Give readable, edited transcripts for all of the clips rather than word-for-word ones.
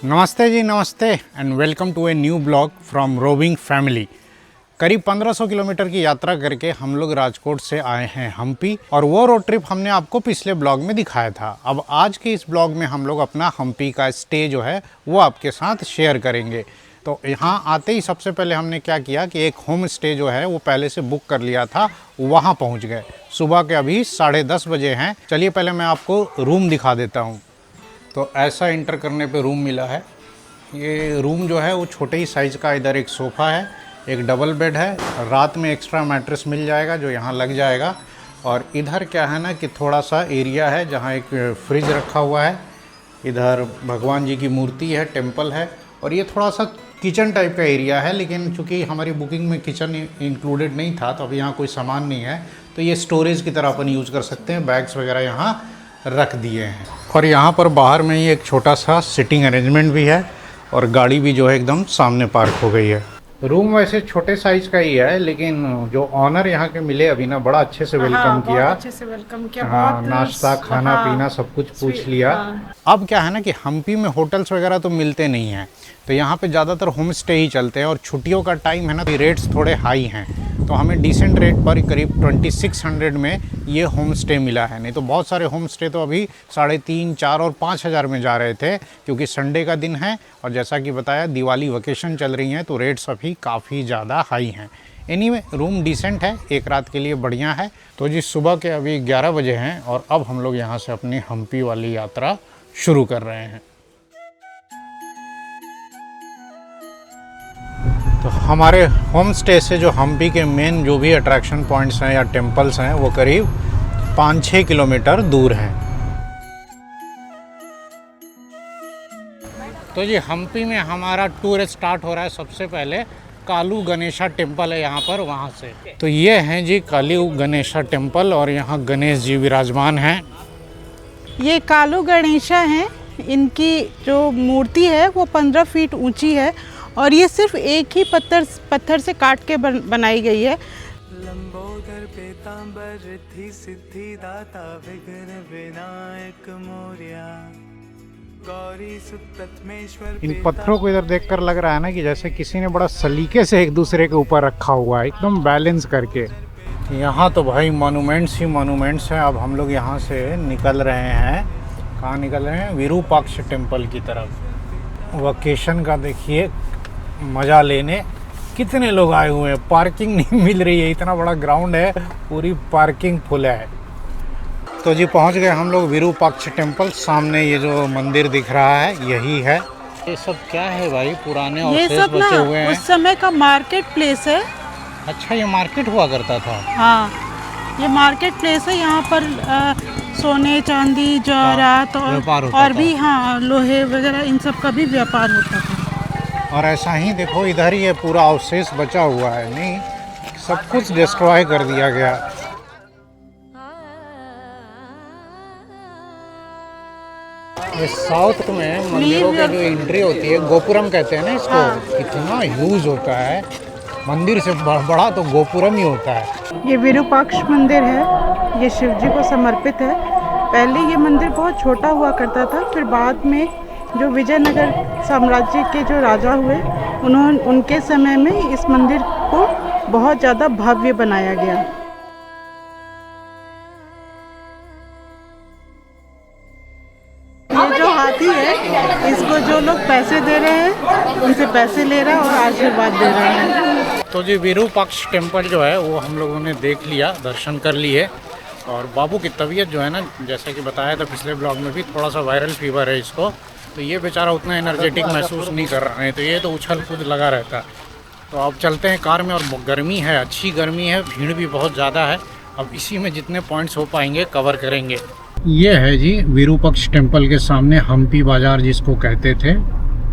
नमस्ते जी, नमस्ते and welcome to a new blog from roving family. करीब 1500 किलोमीटर की यात्रा करके हम लोग राजकोट से आए हैं हम्पी, और वो रोड ट्रिप हमने आपको पिछले ब्लॉग में दिखाया था। अब आज के इस ब्लॉग में हम लोग अपना हम्पी का स्टे जो है वो आपके साथ शेयर करेंगे। तो यहाँ आते ही सबसे पहले हमने क्या किया कि एक होम स्टे जो है वो पहले से बुक कर लिया था, वहाँ पहुँच गए। सुबह के अभी 10:30 बजे हैं। चलिए पहले मैं आपको रूम दिखा देता हूँ। तो ऐसा इंटर करने पे रूम मिला है। ये रूम जो है वो छोटे ही साइज़ का, इधर एक सोफ़ा है, एक डबल बेड है, रात में एक्स्ट्रा मैट्रेस मिल जाएगा जो यहाँ लग जाएगा। और इधर क्या है ना कि थोड़ा सा एरिया है जहाँ एक फ्रिज रखा हुआ है, इधर भगवान जी की मूर्ति है, टेम्पल है, और ये थोड़ा सा किचन टाइप का एरिया है। लेकिन चूँकि हमारी बुकिंग में किचन इंक्लूडेड नहीं था तो अभी यहाँ कोई सामान नहीं है, तो ये स्टोरेज की तरह अपन यूज़ कर सकते हैं। बैग्स वगैरह यहाँ रख दिए हैं। और यहाँ पर बाहर में ही एक छोटा सा सिटिंग अरेंजमेंट भी है, और गाड़ी भी जो है एकदम सामने पार्क हो गई है। रूम वैसे छोटे साइज का ही है, लेकिन जो ऑनर यहाँ के मिले अभी ना, बड़ा अच्छे से वेलकम किया। अच्छे से वेलकम किया। हाँ, नाश्ता खाना पीना सब कुछ पूछ लिया। अब क्या है ना कि हम्पी में होटल्स वगैरह तो मिलते नहीं हैं, तो यहाँ पे ज़्यादातर होम स्टे ही चलते हैं। और छुट्टियों का टाइम है ना, तो रेट्स थोड़े हाई हैं, तो हमें डिसेंट रेट पर करीब 2600 में ये होम स्टे मिला है। नहीं तो बहुत सारे होम स्टे तो अभी 3,500, 4,000 और 5,000 में जा रहे थे, क्योंकि संडे का दिन है और जैसा कि बताया दिवाली वेकेशन चल रही हैं, तो रेट्स अभी काफ़ी ज़्यादा हाई हैं। एनीवे, रूम डिसेंट है, एक रात के लिए बढ़िया है। तो जी सुबह के अभी 11 बजे हैं और अब हम लोग यहाँ से अपनी हम्पी वाली यात्रा शुरू कर रहे हैं। तो हमारे होम स्टे से जो हम्पी के मेन जो भी अट्रैक्शन पॉइंट्स हैं या टेम्पल्स हैं वो करीब 5-6 किलोमीटर दूर हैं। तो जी हम्पी में हमारा टूर स्टार्ट हो रहा है। सबसे पहले कालू गणेशा टेम्पल है यहाँ पर, वहाँ से। तो ये हैं जी कालू गणेशा टेम्पल, और यहाँ गणेश जी विराजमान हैं। ये कालू गणेशा हैं। इनकी जो मूर्ति है वो 15 फीट ऊंची है, और ये सिर्फ एक ही पत्थर से काट के बनाई गई है। लंबोदर पीतांबर रिद्धि सिद्धि दाता विघ्न विनायक मोरया गौरी सुतत्मेश्वर। इन पत्थरों को इधर देखकर लग रहा है ना कि जैसे किसी ने बड़ा सलीके से एक दूसरे के ऊपर रखा हुआ है, एकदम बैलेंस करके। यहाँ तो भाई मॉन्यूमेंट्स ही मॉन्यूमेंट्स हैं। अब हम लोग यहाँ से निकल रहे हैं। कहाँ निकल रहे हैं? विरूपाक्ष टेम्पल की तरफ। वकेशन का देखिए मज़ा लेने कितने लोग आए हुए हैं। पार्किंग नहीं मिल रही है, इतना बड़ा ग्राउंड है, पूरी पार्किंग फुल है। तो जी पहुंच गए हम लोग विरूपाक्ष टेम्पल। सामने ये जो मंदिर दिख रहा है यही है। ये सब क्या है भाई? पुराने और ये सब बचे हुए हैं। उस समय का मार्केट प्लेस है। अच्छा, ये मार्केट हुआ करता था? हाँ, ये मार्केट प्लेस है। यहाँ पर सोने चांदी जवाहरात और भी हाँ लोहे वगैरह इन सब का भी व्यापार होता था। और ऐसा ही देखो इधर ये पूरा अवशेष बचा हुआ है। नहीं, सब कुछ डिस्ट्रॉय कर दिया गया। इस साउथ में मंदिरों की जो एंट्री होती है, गोपुरम कहते हैं ना इसको। हाँ। इतना ह्यूज होता है, मंदिर से बड़ा तो गोपुरम ही होता है। ये विरूपाक्ष मंदिर है, ये शिव जी को समर्पित है। पहले ये मंदिर बहुत छोटा हुआ करता था, फिर बाद में जो विजयनगर साम्राज्य के जो राजा हुए उनके समय में इस मंदिर को बहुत ज़्यादा भव्य बनाया गया। ये जो हाथी है, इसको जो लोग पैसे दे रहे हैं उनसे पैसे ले रहा है और आशीर्वाद दे रहे हैं। तो जी विरूपाक्ष टेम्पल जो है वो हम लोगों ने देख लिया, दर्शन कर लिए। और बाबू की तबीयत जो है ना, जैसा कि बताया था पिछले ब्लॉग में भी, थोड़ा सा वायरल फीवर है इसको, तो ये बेचारा उतना एनर्जेटिक महसूस नहीं कर रहा है, तो ये तो उछल कूद लगा रहता है। तो अब चलते हैं कार में। और गर्मी है, अच्छी गर्मी है, भीड़ भी बहुत ज़्यादा है। अब इसी में जितने पॉइंट्स हो पाएंगे कवर करेंगे। ये है जी विरूपाक्ष टेम्पल के सामने हम्पी बाज़ार जिसको कहते थे।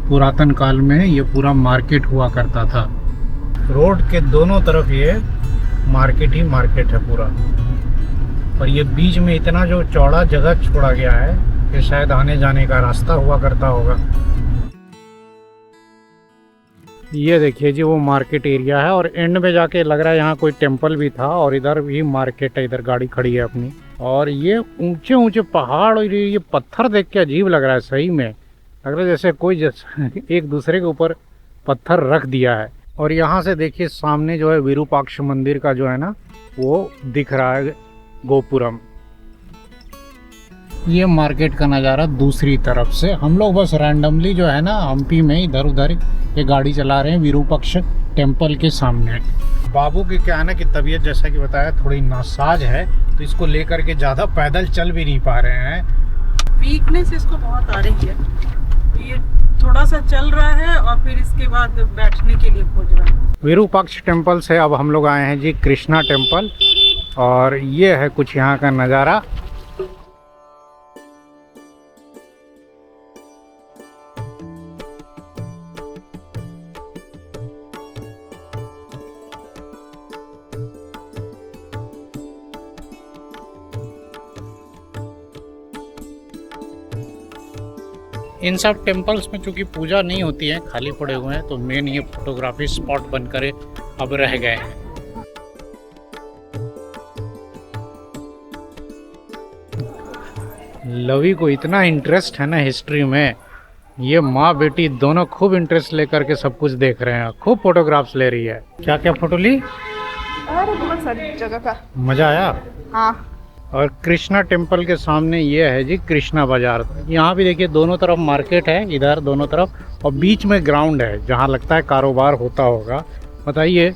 पुरातन काल में ये पूरा मार्केट हुआ करता था। रोड के दोनों तरफ ये मार्केट ही मार्केट है पूरा, और ये बीच में इतना जो चौड़ा जगह छोड़ा गया है कि शायद आने जाने का रास्ता हुआ करता होगा। ये देखिए जी वो मार्केट एरिया है, और एंड में जाके लग रहा है यहाँ कोई टेम्पल भी था, और इधर भी मार्केट है। इधर गाड़ी खड़ी है अपनी, और ये ऊंचे ऊंचे पहाड़ और ये पत्थर देख के अजीब लग रहा है सही में। लग रहा है जैसे कोई एक दूसरे के ऊपर पत्थर रख दिया है। और यहाँ से देखिए सामने जो है विरूपाक्ष मंदिर का जो है ना वो दिख रहा है गोपुरम। ये मार्केट का नज़ारा दूसरी तरफ से। हम लोग बस रैंडमली जो है ना हम्पी में इधर उधर ये गाड़ी चला रहे हैं विरूपाक्ष टेम्पल के सामने। बाबू की क्या है ना कि तबीयत जैसा कि बताया थोड़ी नासाज है, तो इसको लेकर के ज़्यादा पैदल चल भी नहीं पा रहे हैं। वीकनेस इसको बहुत आ रही है, ये थोड़ा सा चल रहा है और फिर इसके बाद बैठने के लिए खोज रहा है। विरूपाक्ष टेम्पल से अब हम लोग आए हैं जी कृष्णा टेम्पल, और ये है कुछ यहाँ का नज़ारा। इन सब टेम्पल्स में चूंकि पूजा नहीं होती है, खाली पड़े हुए हैं, तो मेन ये फोटोग्राफी स्पॉट बनकर अब रह गए हैं। लवी को इतना इंटरेस्ट है ना हिस्ट्री में, ये माँ बेटी दोनों खूब इंटरेस्ट लेकर के सब कुछ देख रहे हैं, खूब फोटोग्राफ्स ले रही है। क्या क्या फोटो ली? अरे बहुत सारी जगह का मजा आया। हाँ। और कृष्णा टेम्पल के सामने ये है जी कृष्णा बाजार। यहाँ भी देखिए दोनों तरफ मार्केट है, इधर दोनों तरफ, और बीच में ग्राउंड है जहाँ लगता है कारोबार होता होगा। बताइए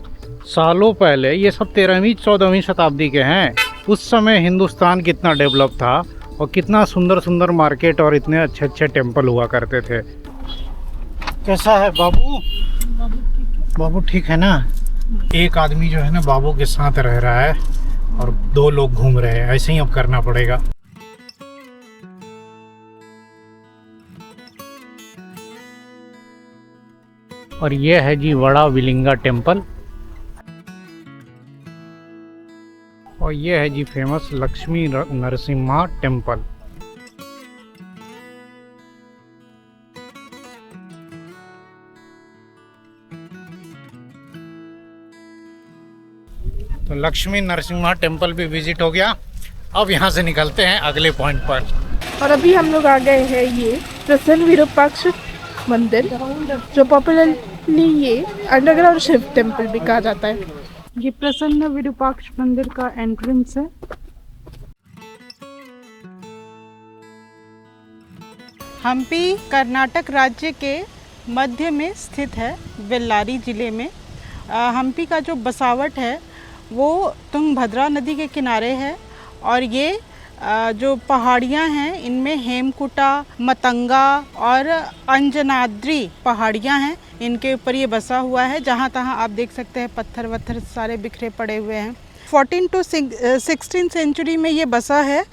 सालों पहले ये सब 13वीं 14वीं शताब्दी के हैं। उस समय हिंदुस्तान कितना डेवलप था और कितना सुंदर सुंदर मार्केट और इतने अच्छे अच्छे टेम्पल हुआ करते थे। कैसा है बाबू? बाबू ठीक है ना? एक आदमी जो है ना बाबू के साथ रह रहा है और 2 लोग घूम रहे हैं, ऐसे ही अब करना पड़ेगा। और ये है जी वड़ा विलिंगा टेम्पल, और ये है जी फेमस लक्ष्मी नरसिम्हा टेम्पल। तो लक्ष्मी नरसिम्हा टेम्पल भी विजिट हो गया। अब यहाँ से निकलते हैं अगले पॉइंट पर। और अभी हम लोग आ गए हैं ये प्रसन्न विरूपाक्ष मंदिर, जो पॉपुलरली ये अंडरग्राउंड शिव टेम्पल भी कहा जाता है। ये प्रसन्न विरूपाक्ष मंदिर का एंट्रेंस है। हम्पी कर्नाटक राज्य के मध्य में स्थित है, बेल्लारी जिले में। हम्पी का जो बसावट है वो तुंगभद्रा नदी के किनारे है, और ये जो पहाड़ियाँ हैं इनमें हेमकुटा, मतंगा और अंजनाद्री पहाड़ियाँ हैं, इनके ऊपर ये बसा हुआ है। जहाँ तहाँ आप देख सकते हैं पत्थर वत्थर सारे बिखरे पड़े हुए हैं। 14 to 16 सेंचुरी में ये बसा है,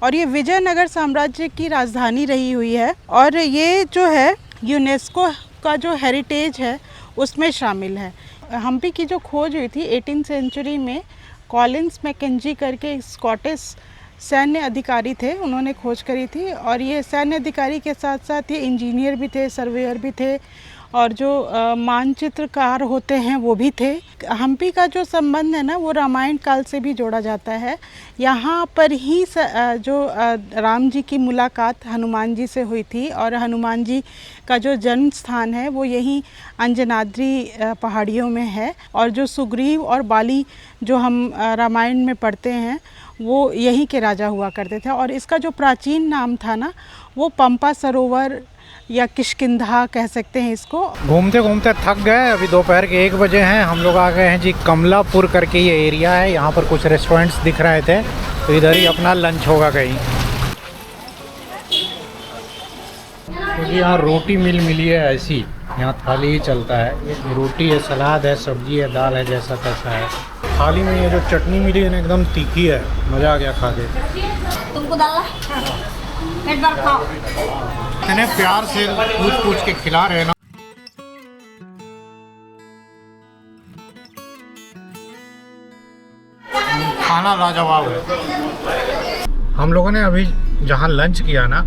और ये विजयनगर साम्राज्य की राजधानी रही हुई है, और ये जो है यूनेस्को का जो हेरिटेज है उसमें शामिल है। हम्पी की जो खोज हुई थी 18 सेंचुरी में, कॉलिंस मैकेंजी करके एक स्कॉटिश सैन्य अधिकारी थे, उन्होंने खोज करी थी। और ये सैन्य अधिकारी के साथ साथ ये इंजीनियर भी थे, सर्वेयर भी थे, और जो मानचित्रकार होते हैं वो भी थे। हम्पी का जो संबंध है ना वो रामायण काल से भी जोड़ा जाता है। यहाँ पर ही जो राम जी की मुलाकात हनुमान जी से हुई थी, और हनुमान जी का जो जन्म स्थान है वो यहीं अंजनाद्री पहाड़ियों में है। और जो सुग्रीव और बाली जो हम रामायण में पढ़ते हैं वो यहीं के राजा हुआ करते थे। और इसका जो प्राचीन नाम था ना वो पंपा सरोवर या किष्किंधा कह सकते हैं इसको। घूमते घूमते थक गए, अभी दोपहर के 1 बजे हैं। हम लोग आ गए हैं जी कमलापुर करके ये एरिया है, यहाँ पर कुछ रेस्टोरेंट्स दिख रहे थे, तो इधर ही अपना लंच होगा कहीं। तो जी यहाँ रोटी मिली है ऐसी, यहाँ थाली ही चलता है। ये रोटी है, सलाद है, सब्जी है, दाल है, जैसा तैसा है। थाली में ये जो चटनी मिली है ना एकदम तीखी है, मज़ा आ गया खा के। तुमको डाला एक बार खाओ। इतने प्यार से पूछ के खिला रहे हैं ना। खाना लाजवाब है। हम लोगों ने अभी जहाँ लंच किया ना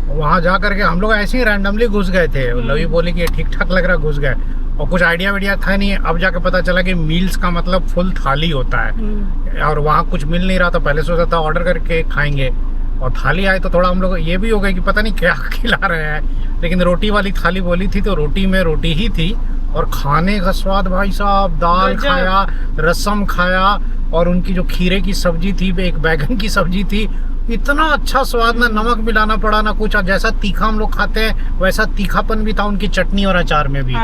वहाँ जा करके हम लोग ऐसे ही रैंडमली घुस गए थे। लवी बोली कि ठीक ठाक लग रहा, घुस गए, और कुछ आइडिया वाइडिया था नहीं। अब जाके पता चला कि मील्स का मतलब फुल थाली होता है, और वहाँ कुछ मिल नहीं रहा था। पहले सोचा था ऑर्डर करके खाएंगे, और थाली आई तो थोड़ा हम लोग ये भी हो गया कि पता नहीं क्या खिला रहे हैं, लेकिन रोटी वाली थाली बोली थी तो रोटी में रोटी ही थी। और खाने का स्वाद भाई साहब, दाल खाया, रसम खाया, और उनकी जो खीरे की सब्जी थी, एक बैगन की सब्जी थी, इतना अच्छा स्वाद, ना नमक मिलाना पड़ा ना कुछ। जैसा तीखा हम लोग खाते हैं वैसा तीखापन भी था उनकी चटनी और अचार में भी।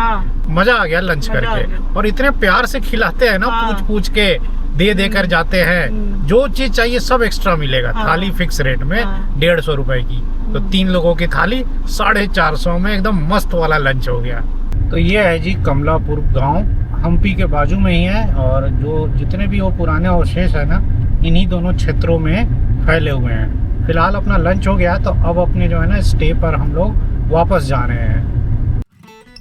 मजा आ गया लंच करके। और इतने प्यार से खिलाते हैं ना, पूछ पूछ के दे कर जाते हैं। जो चीज चाहिए सब एक्स्ट्रा मिलेगा। थाली फिक्स रेट में 150 रुपए की, तो 3 लोगों की थाली 450 में एकदम मस्त वाला लंच हो गया। तो ये है जी कमलापुर गांव, हम्पी के बाजू में ही है। और जो जितने भी वो पुराने अवशेष है ना, इन्हीं दोनों क्षेत्रों में फैले हुए हैं। फिलहाल अपना लंच हो गया तो अब अपने जो है ना स्टे पर हम लोग वापस जा रहे हैं।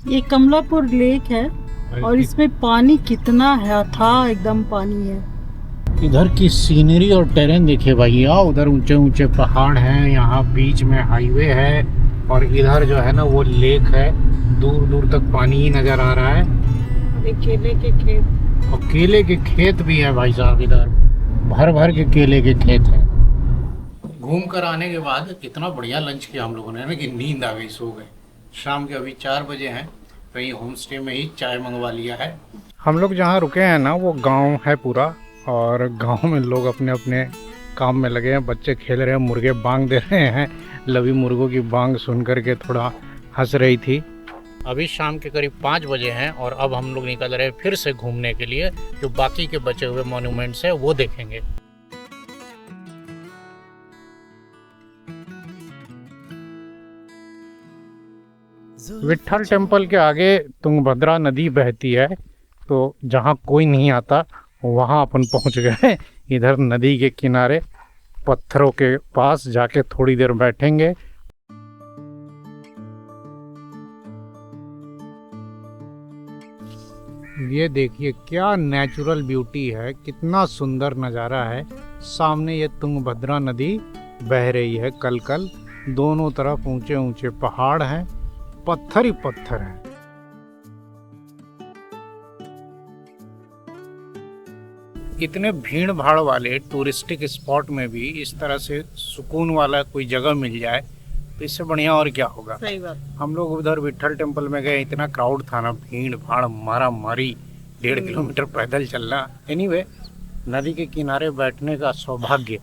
ये कमलापुर लेक है और इसमें पानी कितना है, अथाह एकदम पानी है। इधर की सीनरी और टेरेन देखिए भैया, उधर ऊंचे ऊंचे पहाड़ हैं, यहाँ बीच में हाईवे है, और इधर जो है ना वो लेक है, दूर दूर तक पानी ही नजर आ रहा है। केले के खेत, और केले के खेत भी है भाई साहब, इधर भर भर के केले के खेत है। घूम कर आने के बाद इतना बढ़िया लंच किया हम लोगों ने ना कि नींद आ गई, सो गए। शाम के अभी 4 बजे हैं, कहीं होम स्टे में ही चाय मंगवा लिया है। हम लोग जहाँ रुके हैं ना वो गांव है पूरा, और गांव में लोग अपने अपने काम में लगे हैं। बच्चे खेल रहे हैं, मुर्गे बांग दे रहे हैं। लवी मुर्गों की बांग सुन करके थोड़ा हंस रही थी। अभी शाम के करीब 5 बजे हैं और अब हम लोग निकल रहे हैं फिर से घूमने के लिए। जो बाकी के बचे हुए मॉन्यूमेंट्स हैं वो देखेंगे। विट्ठल टेम्पल के आगे तुंगभद्रा नदी बहती है, तो जहाँ कोई नहीं आता वहाँ अपन पहुँच गए। इधर नदी के किनारे पत्थरों के पास जाके थोड़ी देर बैठेंगे। ये देखिए क्या नेचुरल ब्यूटी है, कितना सुंदर नज़ारा है। सामने ये तुंगभद्रा नदी बह रही है कल कल, दोनों तरफ ऊंचे ऊंचे पहाड़ हैं, पत्थर ही पत्थर हैं। इतने भीड़ भाड़ वाले टूरिस्टिक स्पॉट में भी इस तरह से सुकून वाला कोई जगह मिल जाए तो इससे बढ़िया और क्या होगा। सही बात। हम लोग उधर विट्ठल टेम्पल में गए, इतना क्राउड था ना, भीड़ भाड़, मारा मारी, 1.5 किलोमीटर पैदल चलना। एनीवे, नदी के किनारे बैठने का सौभाग्य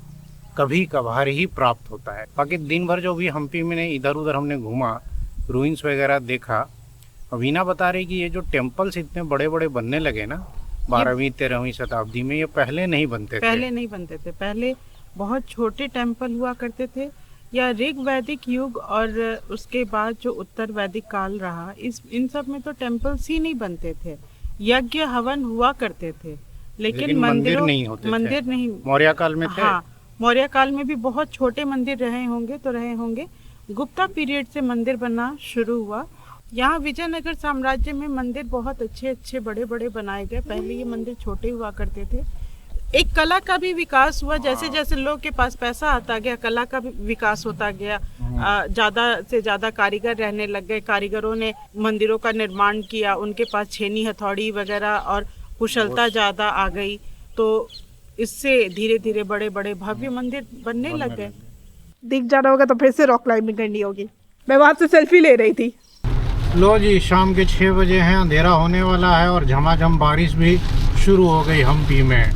कभी कभार ही प्राप्त होता है। बाकी दिन भर जो भी हम्पी में इधर उधर हमने घूमा, रूइंस वगैरह देखा। अवीना बता रही कि ये जो टेम्पल्स इतने बड़े बड़े बनने लगे ना 12वीं 13वीं शताब्दी में, ये पहले नहीं बनते थे। पहले नहीं बनते थे, पहले बहुत छोटे टेम्पल हुआ करते थे। या ऋग वैदिक युग और उसके बाद जो उत्तर वैदिक काल रहा, इन सब में तो टेम्पल्स ही नहीं बनते थे। यज्ञ हवन हुआ करते थे, लेकिन मंदिर नहीं होते, मंदिर नहीं। मौर्य काल में थे। हाँ, मौर्य काल में भी बहुत छोटे मंदिर रहे होंगे। गुप्ता पीरियड से मंदिर बनना शुरू हुआ। यहाँ विजयनगर साम्राज्य में मंदिर बहुत अच्छे बड़े बड़े बनाए गए। पहले ये मंदिर छोटे हुआ करते थे। एक कला का भी विकास हुआ, जैसे जैसे लोग के पास पैसा आता गया, कला का भी विकास होता गया। ज़्यादा से ज़्यादा कारीगर रहने लग गए। कारीगरों ने मंदिरों का निर्माण किया, उनके पास छेनी हथौड़ी वगैरह और कुशलता ज़्यादा आ गई, तो इससे धीरे धीरे बड़े बड़े भव्य मंदिर बनने लग गए। दिख जाना होगा तो फिर से रॉक क्लाइंबिंग करनी होगी। मैं वहाँ से सेल्फी ले रही थी। लो जी, शाम के 6 बजे हैं, अंधेरा होने वाला है और झमाझम बारिश भी शुरू हो गई हम्पी में।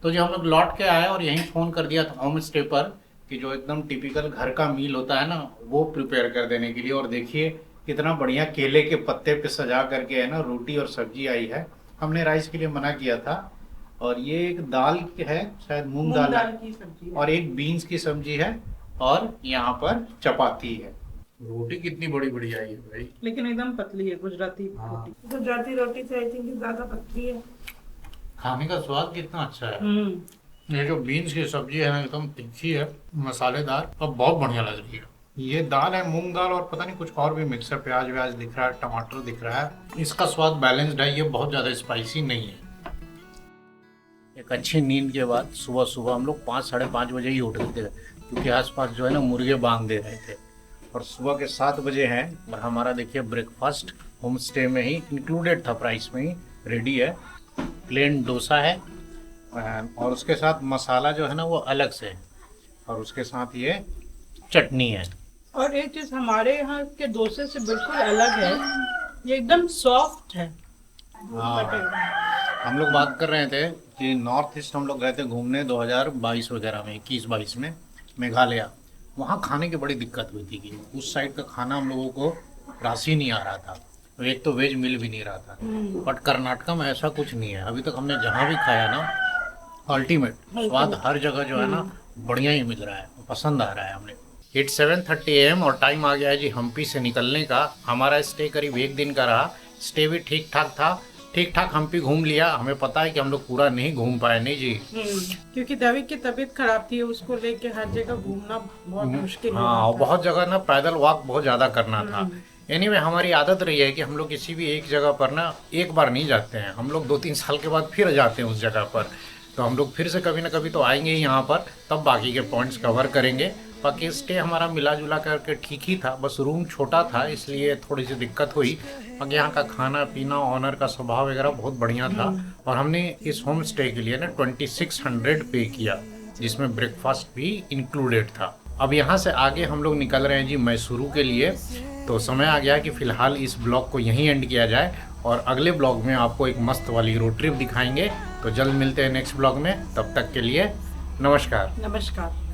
तो जी हम लोग लौट के आए और यहीं फ़ोन कर दिया था होम स्टे पर कि जो एकदम टिपिकल घर का मील होता है ना, वो प्रिपेयर कर देने के लिए। और देखिए कितना बढ़िया केले के पत्ते पे सजा करके है ना रोटी और सब्जी आई है। हमने राइस के लिए मना किया था। और ये एक दाल है, शायद मूंग दाल की सब्जी, और एक बीन्स की सब्जी है, और यहाँ पर चपाती है। रोटी कितनी बड़ी बड़ी आई है भाई, लेकिन एकदम पतली है। गुजराती रोटी, गुजराती रोटी से आई थिंक ज्यादा पतली है। खाने का स्वाद कितना अच्छा है। ये जो बीन्स की सब्जी है ना, एकदम तीखी है, मसालेदार, और बहुत बढ़िया लग रही है। ये दाल है मूंग दाल, और पता नहीं कुछ और भी मिक्स है, प्याज व्याज दिख रहा है, टमाटर दिख रहा है। इसका स्वाद बैलेंस्ड है, ये बहुत ज़्यादा स्पाइसी नहीं है। एक अच्छी नींद के बाद सुबह हम लोग 5 साढ़े 5 बजे ही उठ गए थे, क्योंकि आसपास जो है ना मुर्गे बांध दे रहे थे। और सुबह के 7 बजे हैं और हमारा देखिए ब्रेकफास्ट होम स्टे में ही इंक्लूडेड था, प्राइस में ही रेडी है। प्लेन डोसा है और उसके साथ मसाला जो है ना वो अलग से है। और उसके साथ ये चटनी है। और एक चीज हमारे यहाँ के डोसे से बिल्कुल अलग है, ये एकदम सॉफ्ट है। हम लोग बात कर रहे थे कि नॉर्थ ईस्ट हम लोग गए थे घूमने 2022 वगैरह में, 21-22 में मेघालय। वहाँ खाने की बड़ी दिक्कत हुई थी कि उस साइड का खाना हम लोगों को राशि नहीं आ रहा था, एक तो वेज मिल भी नहीं रहा था। बट कर्नाटका में ऐसा कुछ नहीं है, अभी तक हमने जहाँ भी खाया ना अल्टीमेट स्वाद, हर जगह जो है ना बढ़िया ही मिल रहा है, पसंद आ रहा है हमें। इट्स 7:30 AM और टाइम आ गया है जी हम्पी से निकलने का। हमारा स्टे करीब 1 दिन का रहा, स्टे भी ठीक ठाक था, ठीक ठाक हम्पी घूम लिया। हमें पता है कि हम लोग पूरा नहीं घूम पाए, नहीं जी, क्योंकि दवी की तबीयत खराब थी, उसको लेके हर जगह घूमना बहुत मुश्किल हो हाँ, रहा और था। बहुत जगह ना पैदल वॉक बहुत ज़्यादा करना था। एनीवे हमारी आदत रही है कि हम लोग किसी भी एक जगह पर ना एक बार नहीं जाते हैं, हम लोग 2-3 साल के बाद फिर जाते हैं उस जगह पर। तो हम लोग फिर से कभी ना कभी तो आएंगे ही यहाँ पर, तब बाकी के पॉइंट्स कवर करेंगे। बाकी स्टे हमारा मिला जुला करके ठीक ही था, बस रूम छोटा था इसलिए थोड़ी सी दिक्कत हुई। बाकी यहाँ का खाना पीना, ऑनर का स्वभाव वगैरह बहुत बढ़िया था। और हमने इस होम स्टे के लिए ना 2600 पे किया, जिसमें ब्रेकफास्ट भी इंक्लूडेड था। अब यहाँ से आगे हम लोग निकल रहे हैं जी मैसूरू के लिए। तो समय आ गया कि फ़िलहाल इस ब्लॉग को यहीं एंड किया जाए और अगले ब्लॉग में आपको एक मस्त वाली रोड ट्रिप दिखाएंगे। तो जल्द मिलते हैं नेक्स्ट ब्लॉग में, तब तक के लिए नमस्कार। नमस्कार।